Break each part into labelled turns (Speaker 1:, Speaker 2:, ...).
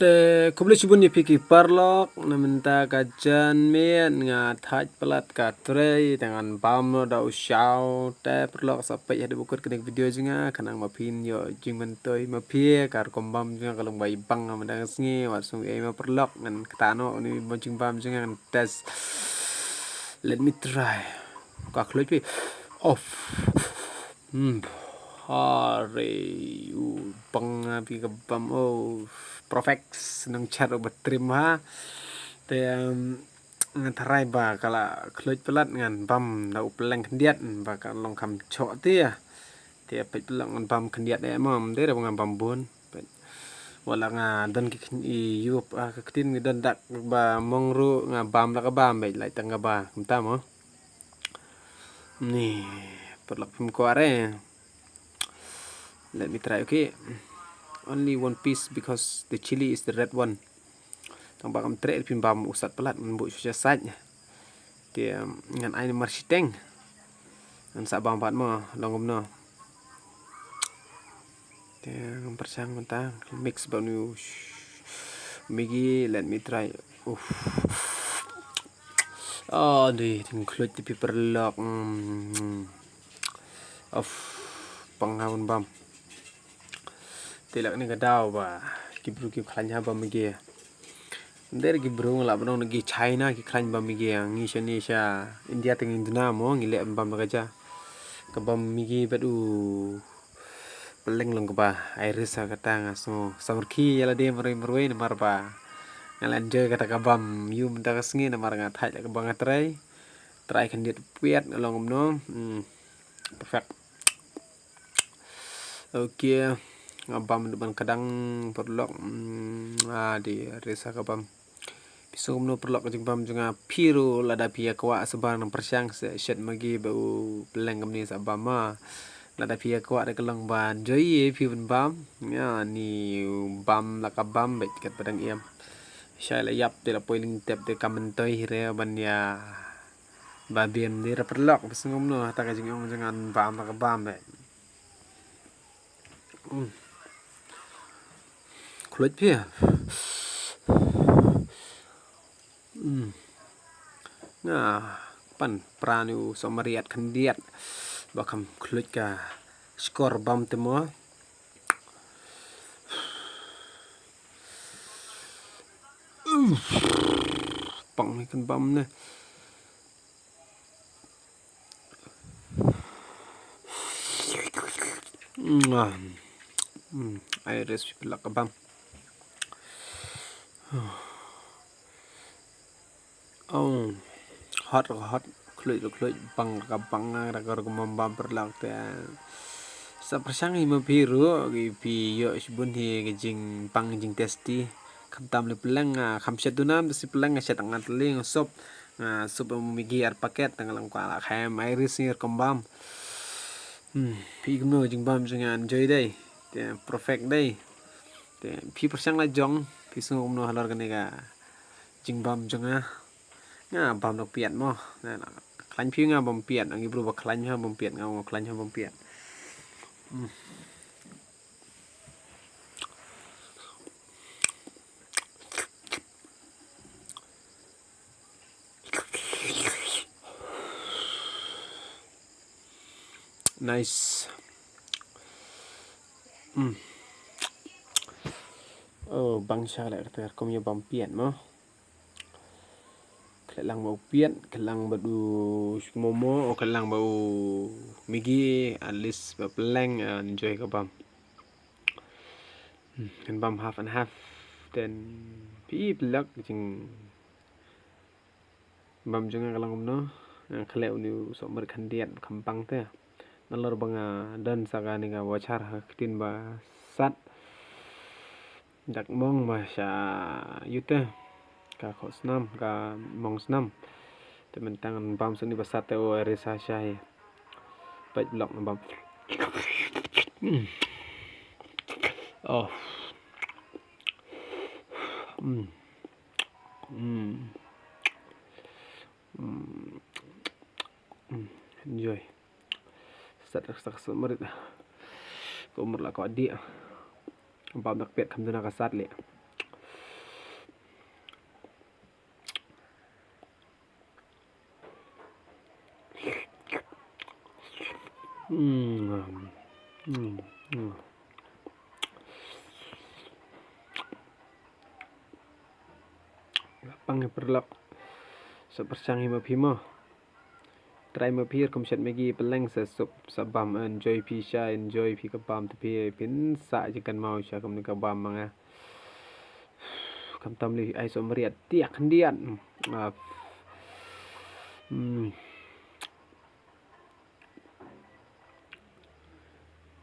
Speaker 1: Kubli chibun piki parlok namenta kajan mian nga thaj pelat ka trei dengan bam da usau te perlok sampai ada bukur kena video jinga kanang mapin yo jing mentoi mapie kar kombam jinga kalong bai bang mandang sngi wasung e ma perlok ngan ketano ni bojing bam jinga tes. Let me try ka kloj pi off. Hari bang pi ka bam oh perfect nang charo batrim ha te ngan ba kala kloj pelat ngan bam da upeleng kendiat ba ka long kam chok tia te pe pelang ngan bam kendiat e mom de ngan bam bun wala nga dan ki i yup ka ketin ngi dan dak ba mongru nga bam la ka bam be lai tanga ba kumta mo ni perlak pim ko are. Let me try, okay. Only one piece because the chili is the red one. Tang bakam tre pin bam usat pelat membu suja sajnya. Dia ngan aini marsiteng. Ngan sa bam pat mo longom no. Dia persang mentang mix banu migi. Let me try. Oh, di include the paper lock of panghaun bam. Tilak ni kadau ba kibru ki khlanya ba migi. Der ki bro la bro ngi China ki khlany ba migi ngi Indonesia India teng Indona mo ngi le bam kaja ka bam migi badu peleng long ba iris ka tang so samarki yala de mroi na marba ngalan je kata ka bam yu menta ka sngi na mar nga thai ka bang try kan dit piet long no perfect. Okay ngabam depan kadang perlok di resa ka bam pisum no perlok jing bam junga piru lada pia kwa sebar nang persyang se shet magi bau peleng kamni sa bam ma lada pia kwa de kelong ban joy pi bam ya ni bam la ka bam bet kat padang iam shay la yap de la poiling tep de kamentoi re ban ya ba biem de ra perlok pisum no ta ka jing ong jangan bam la ka bam bet kloj pia pan pranu somariat kendiat bakam kloj ka skor bam temo pang kan bam ne iris pelak ka bam oh hot kloj bang ka bang ra ka bam perlak te sa persang i biru gi pi yo sibun hi jing pang jing testi kam tam le peleng kam setunam si peleng set ngat ling sop sop migi ar paket tangalang ka khem iris ni kombam pi gno jing bam jangan joy dai te perfect dai te pi persang la jong pi sung no halar kan ga jing bam janga nga bam no piat mo klan pi nga bam piat ang ibru ba klan ha bam piat nga klan ha bam piat nice. Oh bangsa la ter kom yo bam piat mo kelang bau piat kelang badu momo o kelang bau migi alis ba peleng enjoy ka bam kan bam half and half then pi pelak jing bam jang kelang no khleu ni so mer khandiat khampang te nalor banga dan saga ni ga wachar tin ba sat dak mong ma sha yute ka khosnam ka mongsnam temen tangan bam suni basat te o resa syai paj blok bam oh enjoy sat merit ko umur la ko di bam dak pet kam duna ka sat le Hmm. Hmm. Hmm. Pang perlak sa persangi mapimo. Try mapir kum shat megi peleng sa sup sa bam enjoy pi sha enjoy pi ka bam te pi pin sa jikan mau sha kum ni ka bam manga. Kam tam li ai so meriat tiak ndian.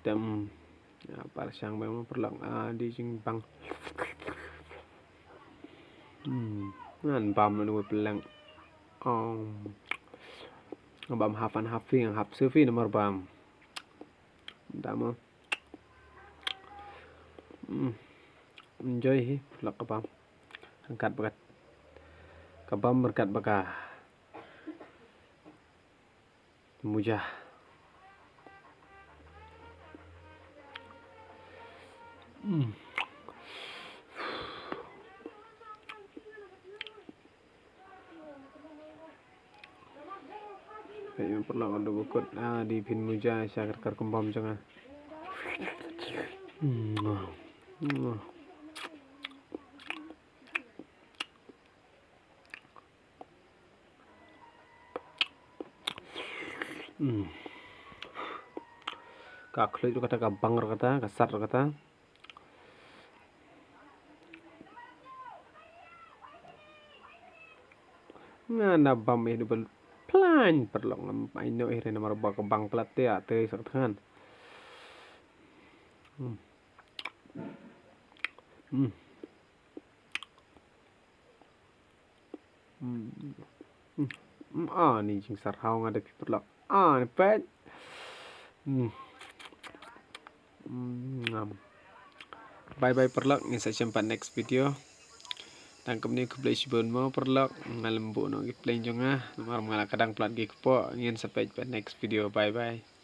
Speaker 1: Tem para sang bang perlak di jing bang. Nan bam nu peleng. Bam hafan hafi yang hap sufi nomor bam. Damo. Enjoy hi pelak ka bam. Angkat bakat. Ka bam berkat baka. Mujah. Kayak perlak ada bukut di pin mujah syakar kar kembam jangan. Kaklo itu kata kabang kata kasar kata. Ngana bam ini bel plan perlok ngam aino ire nomor bak bang plat ya te sak tangan. Ni jing sarhau ngada pi perlok. Ni pet. Bye bye perlok ni sa jumpa next video. Tangkap ni ke play sibon mo perlok ngalembu no gi play jonga nomor mala kadang plat gi po ngin sampai next video. Bye bye.